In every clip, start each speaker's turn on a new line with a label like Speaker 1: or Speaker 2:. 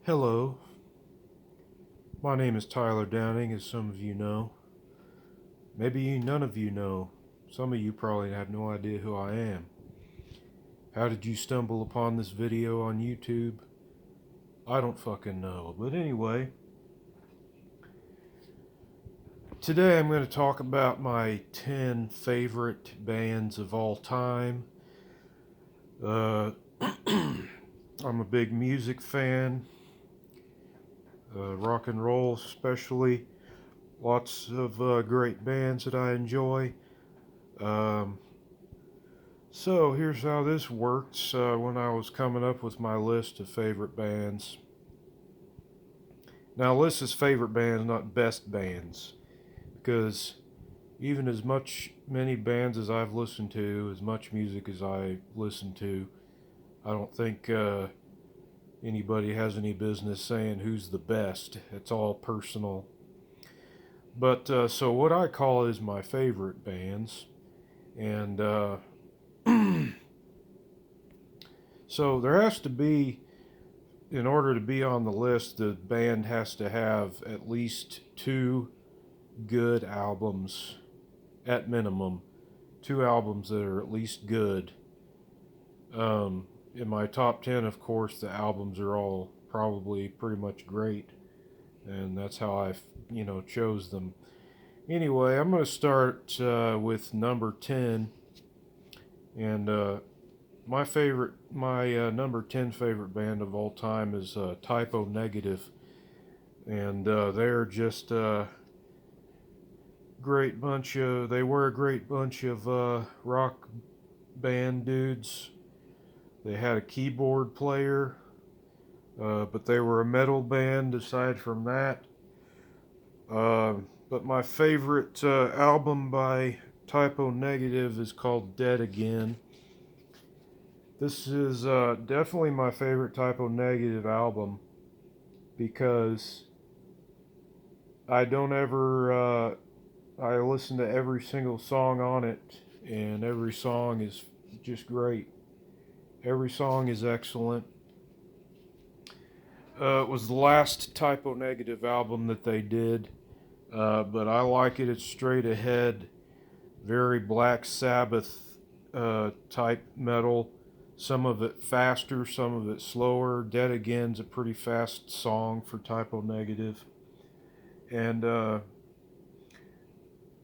Speaker 1: Hello, my name is Tyler Downing, as some of you know. Maybe none of you know. Some of you probably have no idea who I am. How did you stumble upon this video on YouTube? I don't fucking know. But anyway, today I'm going to talk about my 10 favorite bands of all time. Uh, I'm a big music fan, rock and roll especially. Lots of great bands that I enjoy. Um, So here's how this works. When I was coming up with my list of favorite bands. Now, list is favorite bands, not best bands, because even as many bands as I've listened to, as much music as I listen to, I don't think anybody has any business saying who's the best. It's all personal. But so what I call is my favorite bands, and so there has to be, in order to be on the list, the band has to have at least two good albums, at minimum. Two albums that are at least good. In my top 10, of course, the albums are all probably pretty much great, and that's how I chose them. Anyway, I'm going to start with number 10, and my number 10 favorite band of all time is Type O Negative, and they're just they were a great bunch of rock band dudes. They had a keyboard player, but they were a metal band aside from that. Uh, but my favorite album by Type O Negative is called Dead Again. This is definitely my favorite Type O Negative album because I don't ever I listen to every single song on it, and every song is just great. Every song is excellent. It was the last Type O Negative album that they did, but I like it. It's straight ahead, very Black Sabbath type metal. Some of it faster, some of it slower. Dead Again's a pretty fast song for Type O Negative, and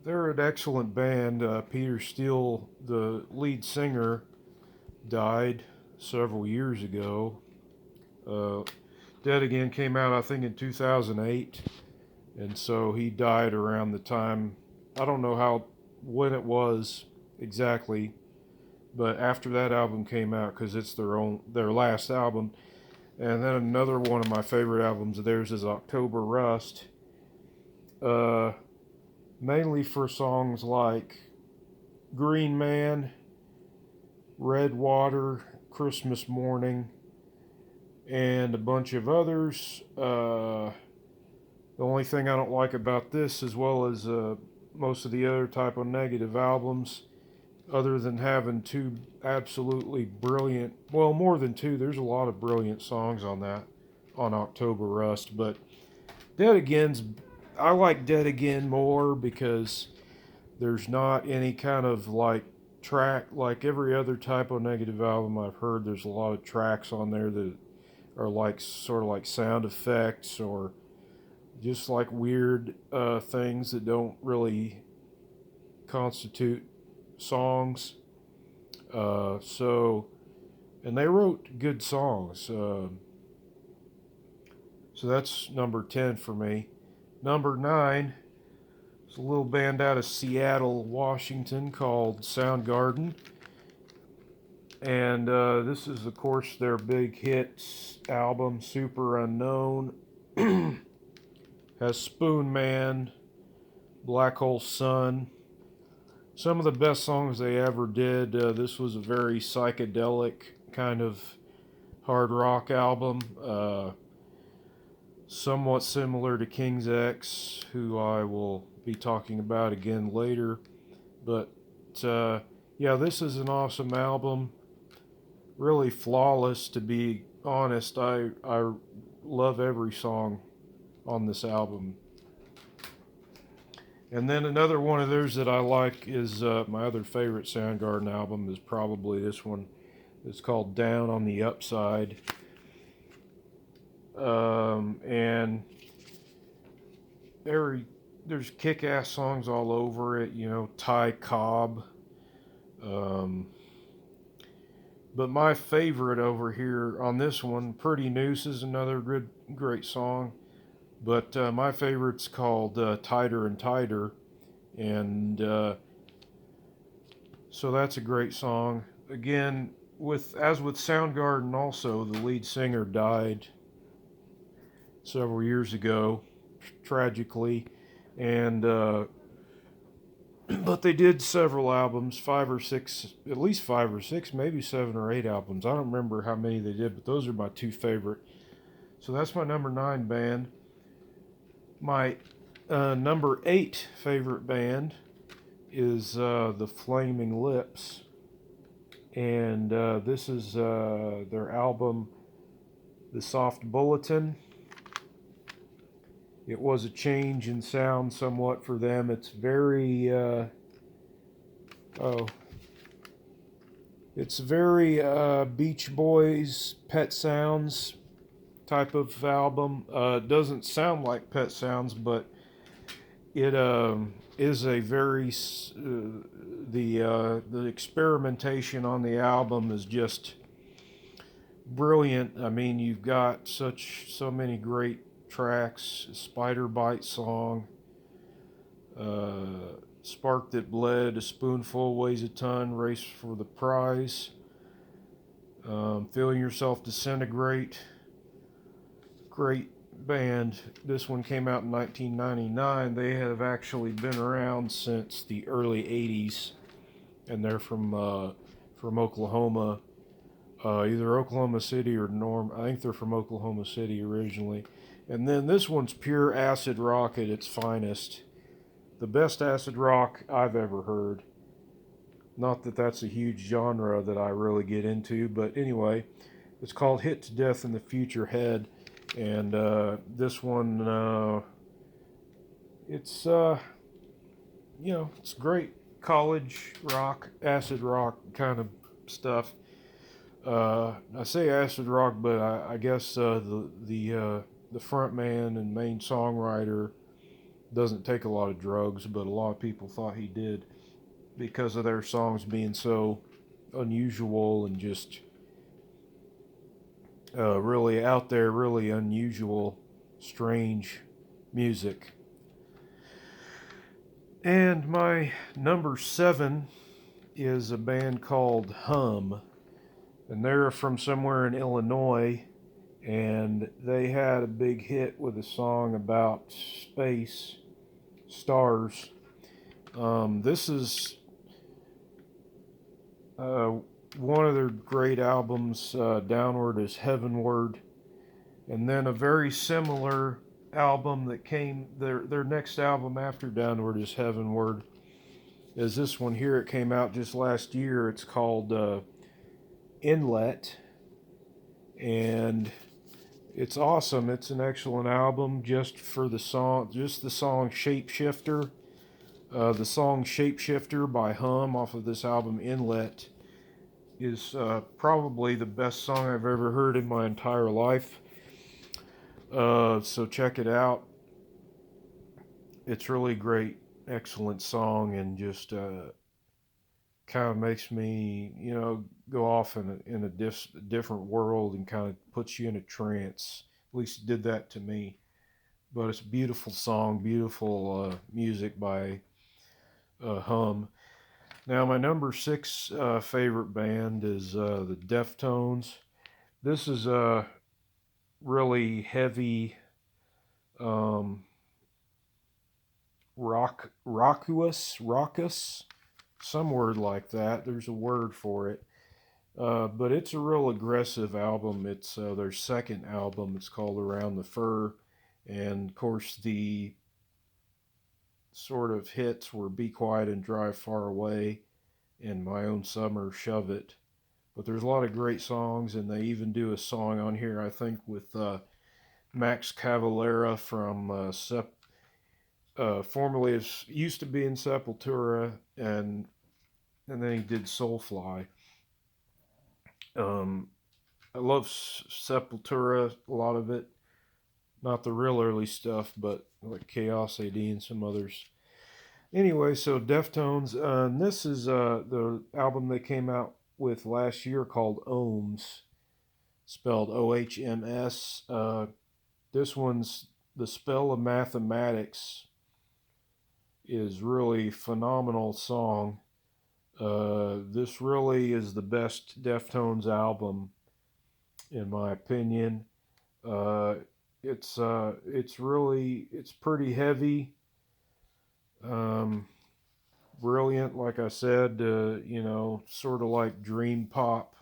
Speaker 1: they're an excellent band. Peter Steele, the lead singer, died several years ago. Uh, Dead Again came out, I think, in 2008, and so he died around the time. I don't know when it was exactly, but after that album came out, because it's their last album. And then another one of my favorite albums of theirs is October Rust. Uh, Mainly for songs like Green Man, Red Water, Christmas Morning, and a bunch of others. The only thing I don't like about this, as well as most of the other Type O Negative albums, other than having two absolutely brilliant, well, more than two, there's a lot of brilliant songs on October Rust, but Dead Again's, I like Dead Again more because there's not any kind of like track, like every other Type O Negative album I've heard, there's a lot of tracks on there that are like sort of like sound effects or just like weird things that don't really constitute songs. So, and they wrote good songs. So that's number 10 for me. Number 9 is a little band out of Seattle, Washington called Soundgarden. And this is, of course, their big hits album, Super Unknown. Has Spoon Man, Black Hole Sun. Some of the best songs they ever did. This was a very psychedelic kind of hard rock album. Somewhat similar to King's X, who I will be talking about again later. But yeah, this is an awesome album. Really flawless, to be honest. I love every song on this album. And then another one of theirs that I like is my other favorite Soundgarden album is probably this one. It's called Down on the Upside. And there's kick-ass songs all over it, you know, Ty Cobb. Um, but my favorite over here on this one, Pretty Noose, is another great song. But my favorite's called Tighter and Tighter. And so that's a great song. Again, as with Soundgarden, also the lead singer died several years ago, tragically, and but they did several albums, 5 or 6, at least 5 or 6, maybe 7 or 8 albums. I don't remember how many they did, but those are my two favorite. So that's my number 9 band. My number 8 favorite band is the Flaming Lips, and this is their album, The Soft Bulletin. It was a change in sound somewhat for them. It's very, it's very Beach Boys, Pet Sounds type of album. It doesn't sound like Pet Sounds, but it is a very the experimentation on the album is just brilliant. I mean, you've got so many great tracks. Spider Bite song, Spark That Bled, A Spoonful Weighs a Ton, Race for the Prize, Feeling Yourself Disintegrate. Great band. This one came out in 1999. They have actually been around since the early 80s, and they're from Oklahoma, either Oklahoma City or Norm. I think they're from Oklahoma City originally. And then this one's pure acid rock at its finest. The best acid rock I've ever heard. Not that that's a huge genre that I really get into, but anyway, it's called Hit to Death in the Future Head. And this one, it's it's great college rock, acid rock kind of stuff. I say acid rock, but I guess the front man and main songwriter doesn't take a lot of drugs, but a lot of people thought he did because of their songs being so unusual and just really out there, really unusual, strange music. And my number 7 is a band called Hum, and they're from somewhere in Illinois, and they had a big hit with a song about space, stars. This is one of their great albums, Downward is Heavenward, and then a very similar album that came, their next album after Downward is Heavenward, is this one here. It came out just last year. It's called Inlet, and it's awesome. It's an excellent album just for the song Shapeshifter. The song Shapeshifter by Hum off of this album Inlet is probably the best song I've ever heard in my entire life. So check it out. It's really great, excellent song, and just kind of makes me, go off in a different world and kind of puts you in a trance. At least it did that to me. But it's a beautiful song, beautiful music by Hum. Now, my number 6 favorite band is the Deftones. This is a really heavy, raucous, some word like that. There's a word for it. But it's a real aggressive album. It's their second album. It's called Around the Fur. And of course, the sort of hits were Be Quiet and Drive Far Away and My Own Summer, Shove It. But there's a lot of great songs, and they even do a song on here, I think, with Max Cavalera from formerly used to be in Sepultura, and then he did Soulfly. I love Sepultura, a lot of it. Not the real early stuff, but like Chaos AD and some others. Anyway, so Deftones, and this is the album they came out with last year called Ohms, spelled OHMS. This one's The Spell of Mathematics is really phenomenal song. This really is the best Deftones album, in my opinion. Uh, it's pretty heavy, um, brilliant. Like I said, sort of like dream pop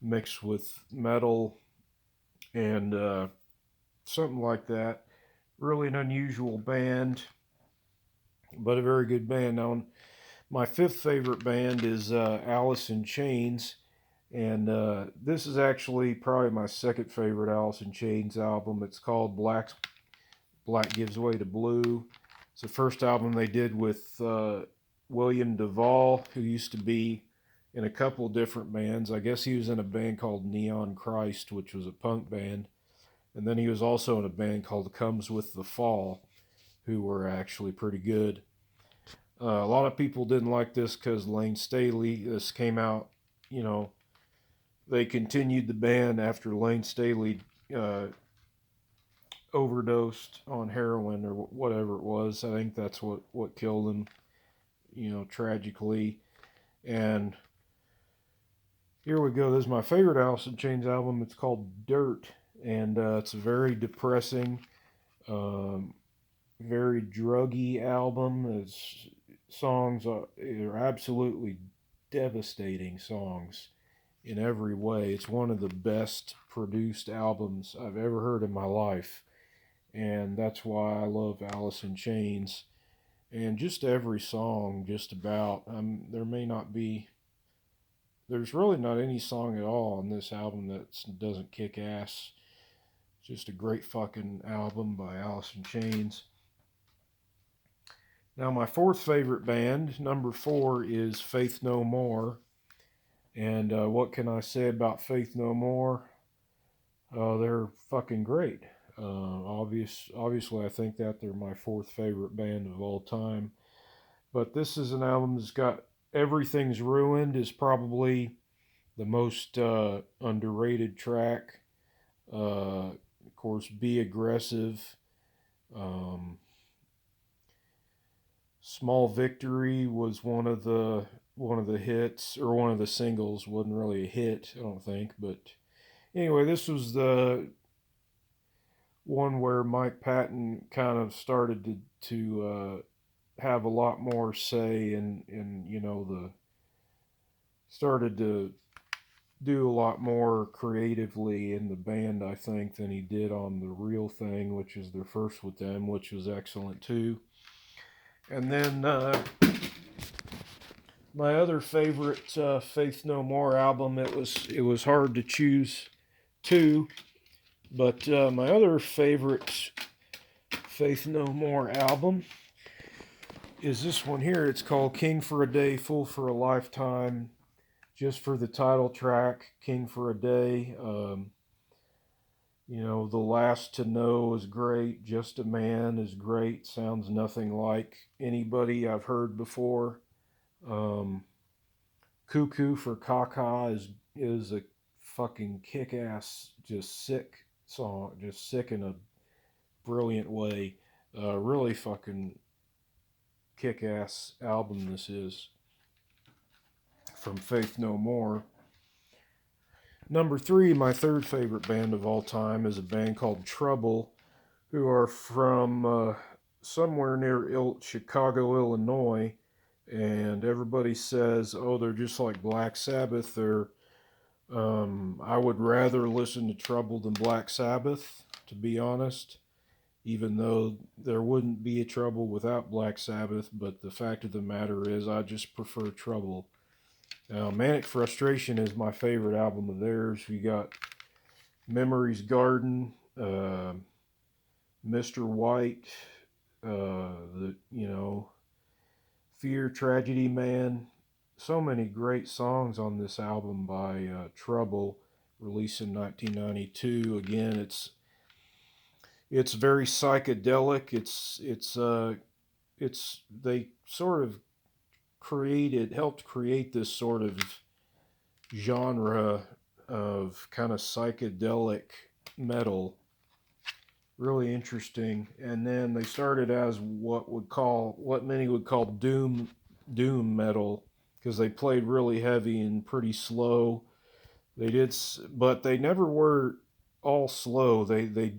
Speaker 1: mixed with metal and something like that. Really an unusual band, but a very good band. Now, my fifth favorite band is Alice in Chains, and this is actually probably my second favorite Alice in Chains album. It's called Black Gives Way to Blue. It's the first album they did with William Duvall, who used to be in a couple different bands. I guess he was in a band called Neon Christ, which was a punk band. And then he was also in a band called Comes With the Fall, who were actually pretty good. A lot of people didn't like this because Lane Staley, this came out, they continued the band after Lane Staley overdosed on heroin or whatever it was. I think that's what killed him, tragically. And here we go. This is my favorite Alice in Chains album. It's called Dirt, and it's a very depressing, very druggy album. It's songs are absolutely devastating songs in every way. It's one of the best produced albums I've ever heard in my life, and that's why I love Alice in Chains. And just every song, just about, there's really not any song at all on this album that doesn't kick ass. It's just a great fucking album by Alice in Chains. Now, my fourth favorite band, number 4, is Faith No More. And what can I say about Faith No More? They're fucking great. Obviously, I think that they're my fourth favorite band of all time. But this is an album that's got Everything's Ruined is probably the most underrated track. Of course, Be Aggressive. Small Victory was one of the hits, or one of the singles. Wasn't really a hit, I don't think, but anyway, this was the one where Mike Patton kind of started to have a lot more say and started to do a lot more creatively in the band, I think, than he did on The Real Thing, which is their first with them, which was excellent too. And then my other favorite Faith No More album, it was hard to choose two, but my other favorite Faith No More album is this one here. It's called King for a Day, Fool for a Lifetime. Just for the title track, King for a Day. The Last to Know is great. Just a Man is great. Sounds nothing like anybody I've heard before. Cuckoo for Kaka is a fucking kick-ass, just sick song. Just sick in a brilliant way. Really fucking kick-ass album this is. From Faith No More. Number 3, my third favorite band of all time, is a band called Trouble, who are from somewhere near Chicago, Illinois, and everybody says, oh, they're just like Black Sabbath. I would rather listen to Trouble than Black Sabbath, to be honest, even though there wouldn't be a Trouble without Black Sabbath, but the fact of the matter is I just prefer Trouble. Now, Manic Frustration is my favorite album of theirs. We got Memory's Garden, uh, Mr. White, Fear, Tragedy Man. So many great songs on this album by Trouble, released in 1992. Again, it's very psychedelic. It's they sort of helped create this sort of genre of kind of psychedelic metal. Really interesting. And then they started as what many would call doom metal, because they played really heavy and pretty slow. But they never were all slow. They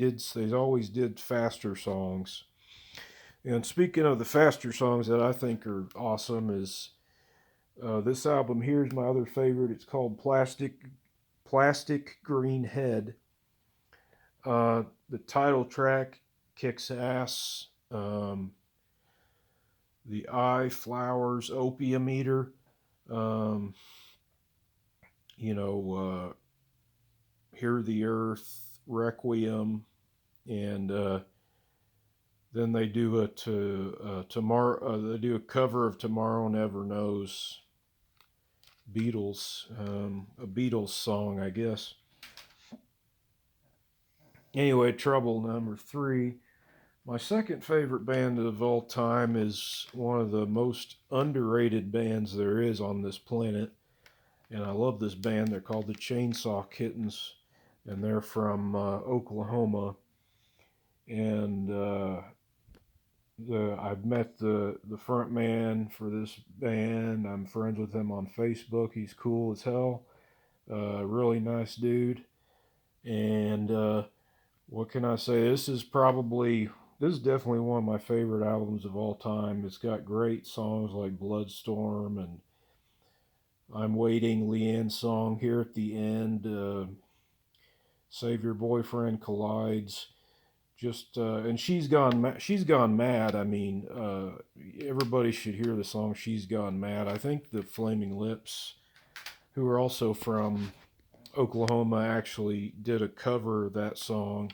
Speaker 1: always did faster songs. And speaking of the faster songs that I think are awesome, is this album here is my other favorite. It's called Plastic Green Head. The title track kicks ass. The Eye, Flowers, Opium Eater. Um, Hear the Earth, Requiem, and then they do They do a cover of Tomorrow Never Knows, Beatles, a Beatles song, I guess. Anyway, Trouble number 3. My second favorite band of all time is one of the most underrated bands there is on this planet, and I love this band. They're called the Chainsaw Kittens, and they're from Oklahoma. And I've met the front man for this band. I'm friends with him on Facebook. He's cool as hell. Really nice dude. And what can I say? This is definitely one of my favorite albums of all time. It's got great songs like Bloodstorm and I'm Waiting, Leanne's song here at the end, Save Your Boyfriend Collides. And she's gone mad. I mean, everybody should hear the song She's Gone Mad. I think the Flaming Lips, who are also from Oklahoma, actually did a cover of that song,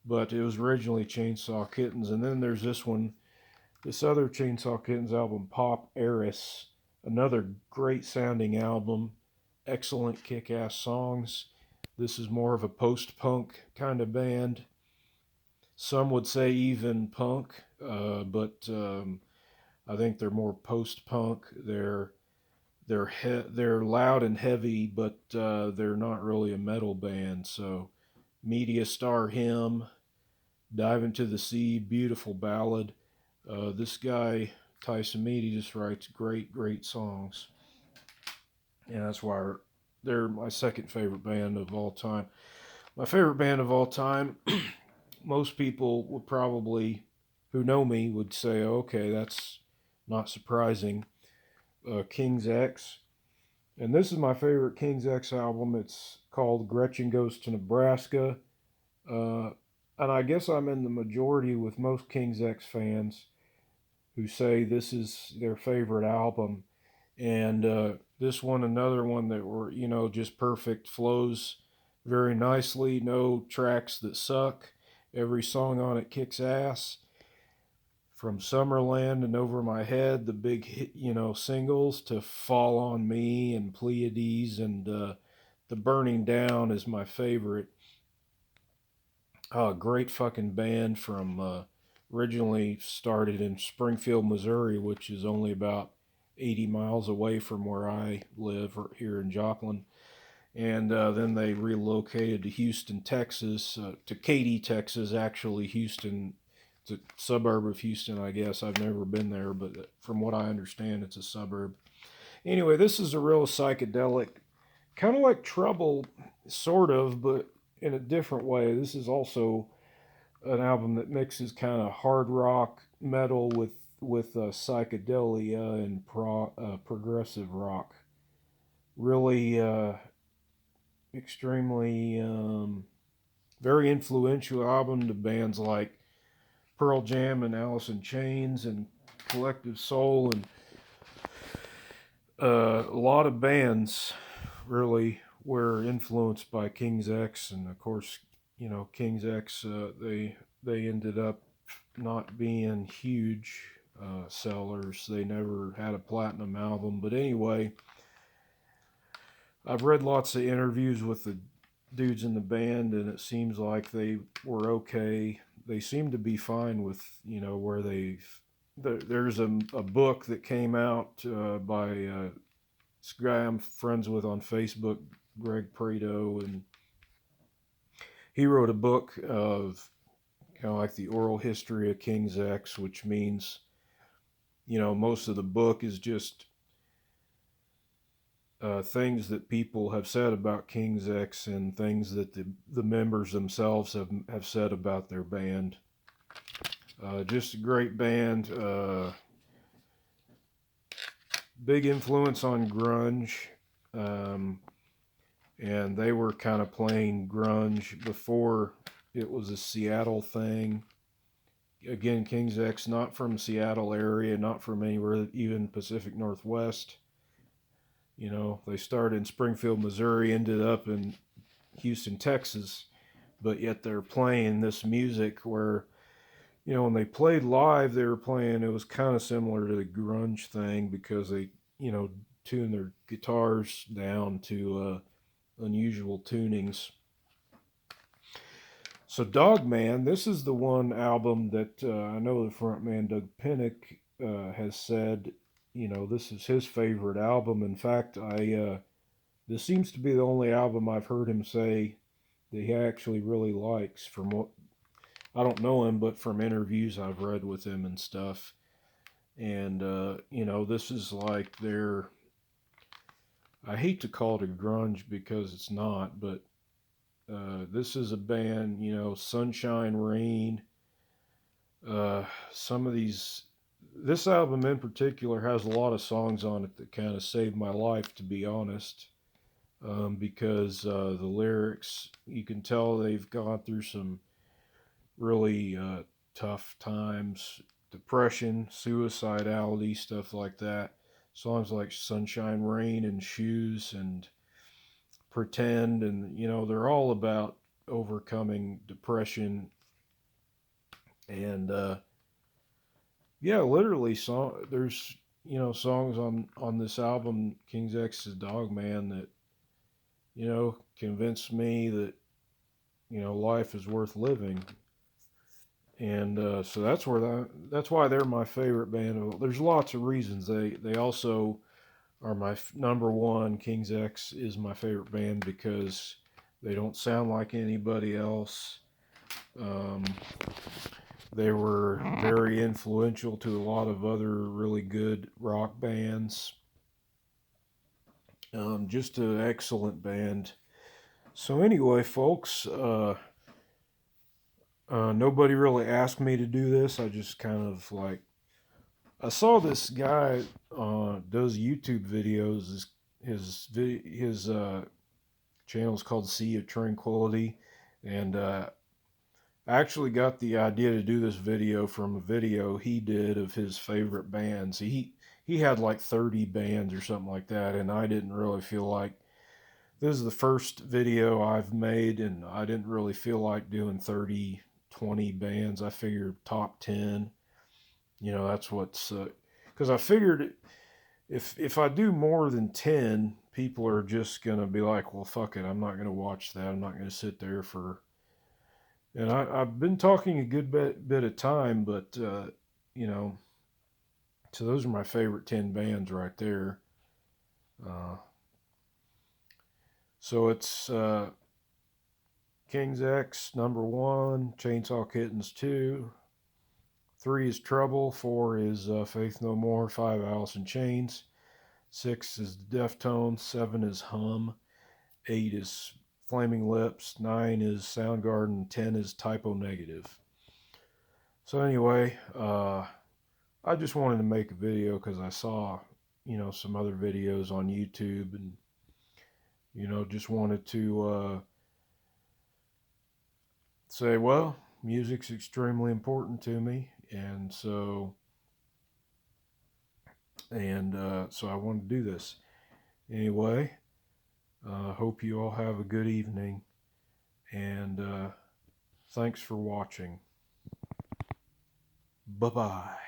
Speaker 1: but it was originally Chainsaw Kittens. And then there's this other Chainsaw Kittens album, Pop Eris, another great sounding album, excellent kick ass songs. This is more of a post punk kind of band. Some would say even punk, but I think they're more post punk. They're loud and heavy, but they're not really a metal band. So, Media Star Hymn, Dive into the Sea, beautiful ballad. This guy Tyson Mead, just writes great songs, and that's why they're my second favorite band of all time. My favorite band of all time, most people would probably, who know me, would say, okay, that's not surprising. King's X. And this is my favorite King's X album. It's called Gretchen Goes to Nebraska. Uh, and I guess I'm in the majority with most King's X fans who say this is their favorite album. And this one, another one that were, just perfect, flows very nicely, no tracks that suck. Every song on it kicks ass. From Summerland and Over My Head, the big hit, singles, to Fall on Me and Pleiades, and The Burning Down is my favorite. Great fucking band from originally started in Springfield, Missouri, which is only about 80 miles away from where I live here in Joplin. And then they relocated to Houston, Texas, to Katy, Texas, actually. Houston, it's a suburb of Houston, I guess. I've never been there, but from what I understand, it's a suburb. Anyway, this is a real psychedelic, kind of like Trouble, sort of, but in a different way. This is also an album that mixes kind of hard rock metal with psychedelia and progressive rock. Really extremely very influential album to bands like Pearl Jam and Alice in Chains and Collective Soul, and a lot of bands really were influenced by King's X, and of course you know, King's X, they ended up not being huge sellers. They never had a platinum album. But anyway, I've read lots of interviews with the dudes in the band, and it seems like they were okay. They seem to be fine with, you know, where they've. There's a book that came out by this guy I'm friends with on Facebook, Greg Prado, and he wrote a book of kind of like the oral history of King's X, which means, you know, most of the book is just things that people have said about King's X and things that the members themselves have said about their band. Just a great band. Big influence on grunge. Um, and they were kind of playing grunge before it was a Seattle thing. Again, King's X, not from Seattle area, not from anywhere, even Pacific Northwest. You know, they started in Springfield, Missouri, ended up in Houston, Texas, but yet they're playing this music where, you know, when they played live, they were playing, it was kind of similar to the grunge thing because they, you know, tuned their guitars down to unusual tunings. So Dogman, this is the one album that I know the frontman Doug Pinnick has said, you know, this is his favorite album. In fact, this seems to be the only album I've heard him say that he actually really likes. From what I don't know him, but from interviews I've read with him and stuff. And you know, this is like their. I hate to call it a grunge because it's not, but this is a band, you know, Sunshine Rain. Some of these, this album in particular has a lot of songs on it that kind of saved my life, to be honest, because the lyrics, you can tell they've gone through some really tough times, depression, suicidality, stuff like that. Songs like Sunshine Rain and Shoes and Pretend, and you know, they're all about overcoming depression and yeah, literally song there's, you know, songs on this album King's X's Dogman that, you know, convinced me that, you know, life is worth living. And so that's why they're my favorite band. There's lots of reasons. They also are my number one. King's X is my favorite band because they don't sound like anybody else. Um, they were very influential to a lot of other really good rock bands. Just an excellent band. So anyway, folks, nobody really asked me to do this. I just kind of like I saw this guy does YouTube videos. His channel is called Sea of Tranquility, and I actually got the idea to do this video from a video he did of his favorite bands. He had like 30 bands or something like that, and I didn't really feel like this is the first video I've made, and I didn't really feel like doing 30, 20 bands. I figured top 10. You know, that's what's because I figured if I do more than 10, people are just gonna be like, well, fuck it, I'm not gonna watch that. I'm not gonna sit there for. And I've been talking a good bit of time, but you know, so those are my favorite 10 bands right there. Uh, so it's King's X number one, Chainsaw Kittens 2, 3 is Trouble, 4 is Faith No More, 5 Alice in Chains, 6 is Deftones, 7 is Hum, 8 is Flaming Lips, 9 is Soundgarden, 10 is Typo Negative. So anyway, I just wanted to make a video because I saw, you know, some other videos on YouTube, and you know, just wanted to say, well, music's extremely important to me, and so I wanted to do this anyway. Hope you all have a good evening, and Thanks for watching. Bye-bye.